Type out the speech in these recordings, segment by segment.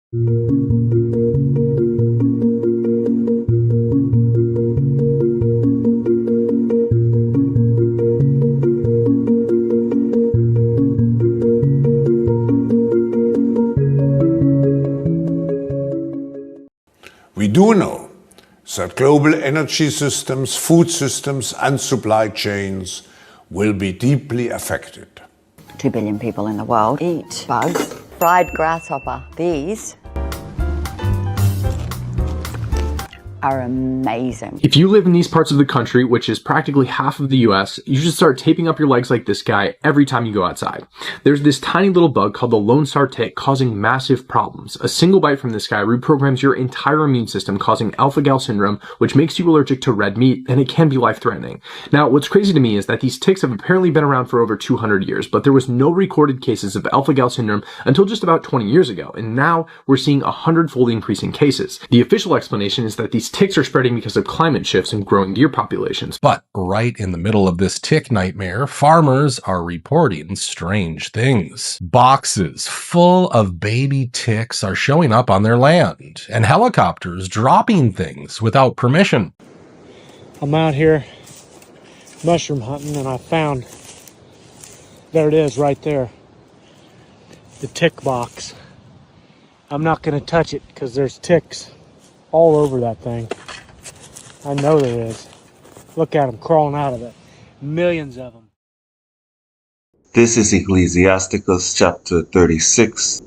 We do know that global energy systems, food systems, and supply chains will be deeply affected. 2 billion people in the world eat bugs. Fried grasshopper. These are amazing. If you live in these parts of the country, which is practically half of the US, you should start taping up your legs like this guy every time you go outside. There's this tiny little bug called the Lone Star tick causing massive problems. A single bite from this guy reprograms your entire immune system, causing alpha-gal syndrome, which makes you allergic to red meat, and it can be life-threatening. Now, what's crazy to me is that these ticks have apparently been around for over 200 years, but there was no recorded cases of alpha-gal syndrome until just about 20 years ago, and now we're seeing 100-fold increase in cases. The official explanation is that these ticks are spreading because of climate shifts and growing deer populations. But right in the middle of this tick nightmare, farmers are reporting strange things. Boxes full of baby ticks are showing up on their land, and helicopters dropping things without permission. I'm out here mushroom hunting, and I found, there it is right there, the tick box. I'm not going to touch it because there's ticks all over that thing. I know there is. Look at them crawling out of it. Millions of them. This is Ecclesiasticus chapter 36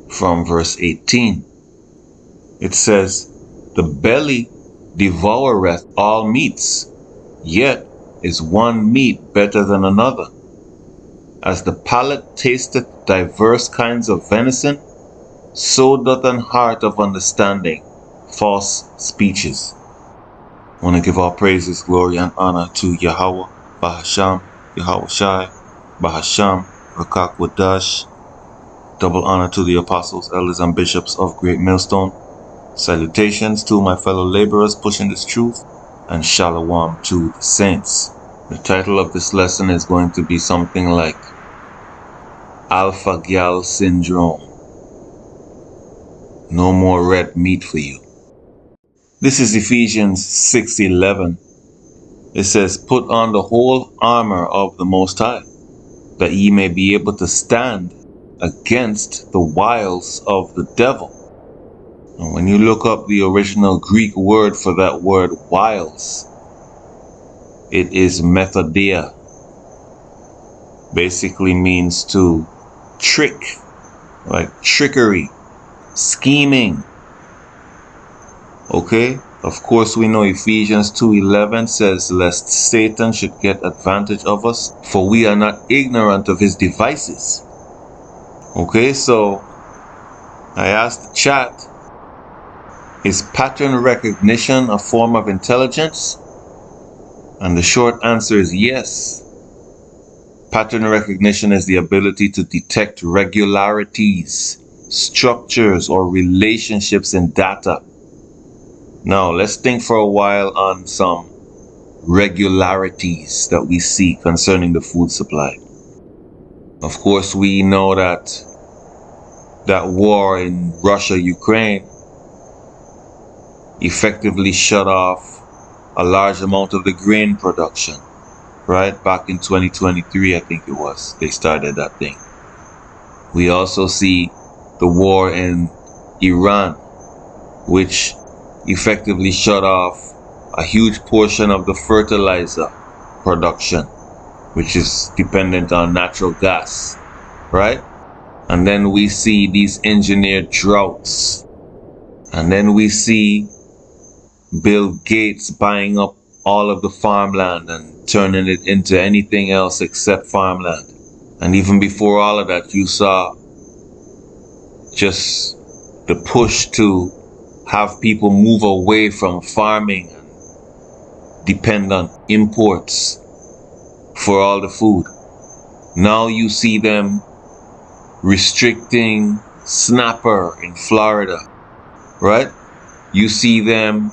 from verse 18. It says, "The belly devoureth all meats, yet is one meat better than another. As the palate tasteth diverse kinds of venison, so doth an heart of understanding false speeches." I want to give all praises, glory, and honor to Yahawah, Bahasham, Yahawashi, Bahasham, Rakak Wadash. Double honor to the apostles, elders, and bishops of Great Millstone. Salutations to my fellow laborers pushing this truth, and shalom to the saints. The title of this lesson is going to be something like Alpha Gal Syndrome. No more red meat for you. This is Ephesians 6:11. It says, "Put on the whole armor of the Most High, that ye may be able to stand against the wiles of the devil." And when you look up the original Greek word for that word wiles, it is methodia. Basically means to trick, like trickery, scheming. Okay, of course we know Ephesians 2:11 says, "Lest Satan should get advantage of us, for we are not ignorant of his devices." Okay, so I asked the chat, is pattern recognition a form of intelligence? And the short answer is yes. Pattern recognition is the ability to detect regularities, structures, or relationships in data. Now, let's think for a while on some regularities that we see concerning the food supply. Of course, we know that war in Russia-Ukraine effectively shut off a large amount of the grain production, right? Back in 2023, I think it was, they started that thing. We also see the war in Iran, which effectively shut off a huge portion of the fertilizer production, which is dependent on natural gas, right? And then we see these engineered droughts. And then we see Bill Gates buying up all of the farmland and turning it into anything else except farmland. And even before all of that, you saw just the push to have people move away from farming and depend on imports for all the food. Now you see them restricting snapper in Florida, right? You see them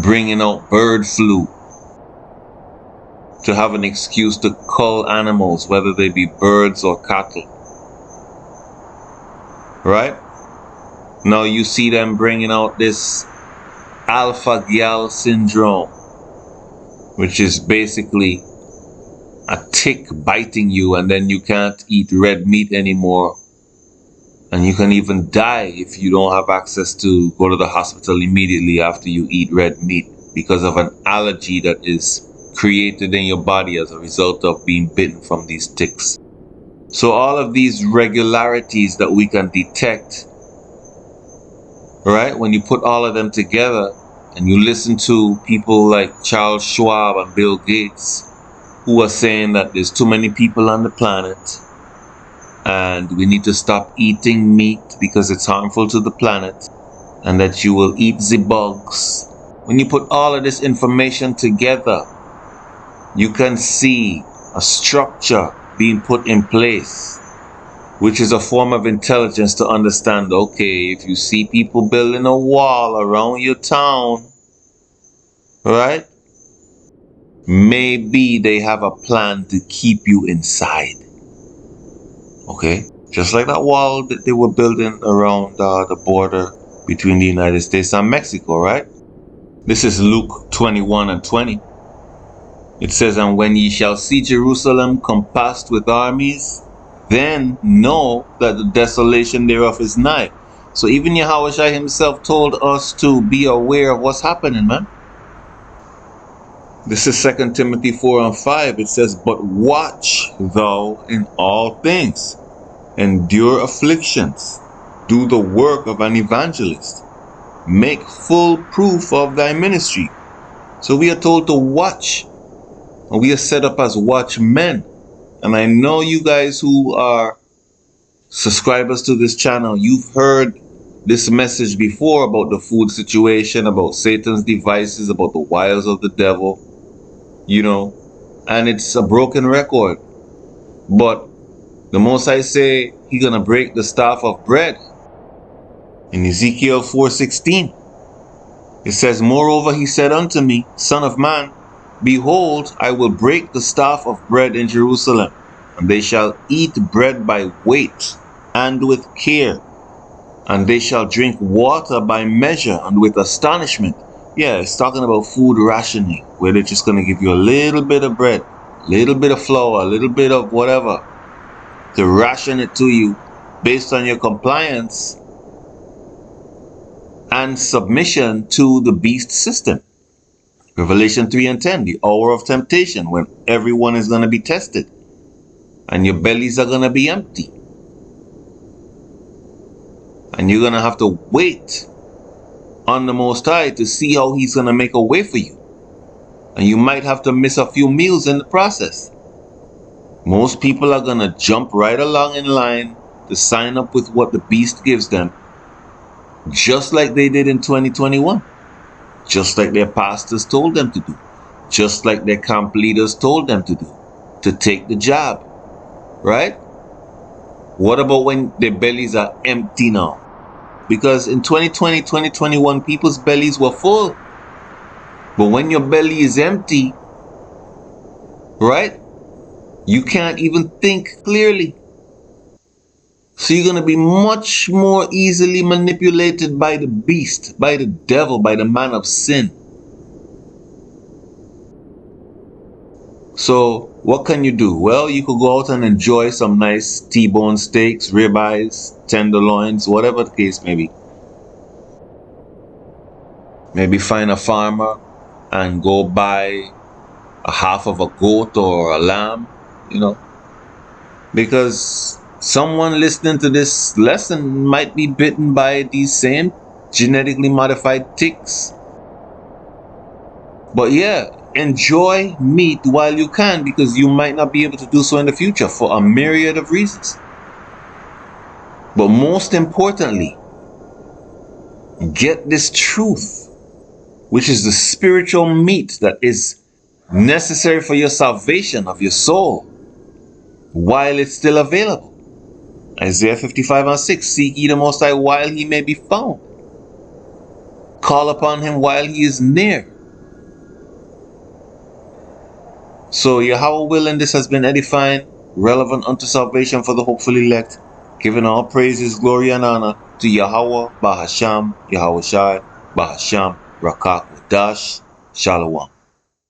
bringing out bird flu to have an excuse to cull animals, whether they be birds or cattle, right? Now you see them bringing out this alpha gal syndrome, which is basically a tick biting you, and then you can't eat red meat anymore. And you can even die if you don't have access to go to the hospital immediately after you eat red meat because of an allergy that is created in your body as a result of being bitten from these ticks. So all of these regularities that we can detect, right, when you put all of them together and you listen to people like Charles Schwab and Bill Gates, who are saying that there's too many people on the planet and we need to stop eating meat because it's harmful to the planet, and that you will eat the bugs. When you put all of this information together, you can see a structure being put in place, which is a form of intelligence to understand, okay, if you see people building a wall around your town, right? Maybe they have a plan to keep you inside. Okay? Just like that wall that they were building around the border between the United States and Mexico, right? This is Luke 21:20. It says, and when ye shall see Jerusalem compassed with armies, then know that the desolation thereof is nigh. So even Yahawashi himself told us to be aware of what's happening, man. This is 2 Timothy 4:5. It says, but watch thou in all things, endure afflictions, do the work of an evangelist, make full proof of thy ministry. So we are told to watch, and we are set up as watchmen. And I know you guys who are subscribers to this channel, you've heard this message before about the food situation, about Satan's devices, about the wiles of the devil, you know, and it's a broken record. But the Most High say He's gonna break the staff of bread. In Ezekiel 4:16, it says, moreover, he said unto me, Son of man, behold, I will break the staff of bread in Jerusalem, and they shall eat bread by weight and with care, and they shall drink water by measure and with astonishment. Yeah, it's talking about food rationing, where they're just going to give you a little bit of bread, a little bit of flour, a little bit of whatever, to ration it to you based on your compliance and submission to the beast system. Revelation 3:10, the hour of temptation, when everyone is going to be tested and your bellies are going to be empty. And you're going to have to wait on the Most High to see how He's going to make a way for you. And you might have to miss a few meals in the process. Most people are going to jump right along in line to sign up with what the beast gives them, just like they did in 2021. Just like their pastors told them to do. Just like their camp leaders told them to do. To take the job. Right? What about when their bellies are empty now? Because in 2020, 2021, people's bellies were full. But when your belly is empty, right, you can't even think clearly. So you're going to be much more easily manipulated by the beast, by the devil, by the man of sin. So what can you do? Well, you could go out and enjoy some nice T-bone steaks, ribeyes, tenderloins, whatever the case may be. Maybe find a farmer and go buy a half of a goat or a lamb, you know. Because someone listening to this lesson might be bitten by these same genetically modified ticks. But yeah, enjoy meat while you can, because you might not be able to do so in the future for a myriad of reasons. But most importantly, get this truth, which is the spiritual meat that is necessary for your salvation of your soul, while it's still available. Isaiah 55:6, seek ye the Most High while He may be found. Call upon Him while He is near. So Yahawah willing, this has been edifying, relevant unto salvation for the hopeful elect, giving all praises, glory, and honor to Yahawah, Bahasham, Yahawashi, Bahasham, Rakak, Wadash, Shalom.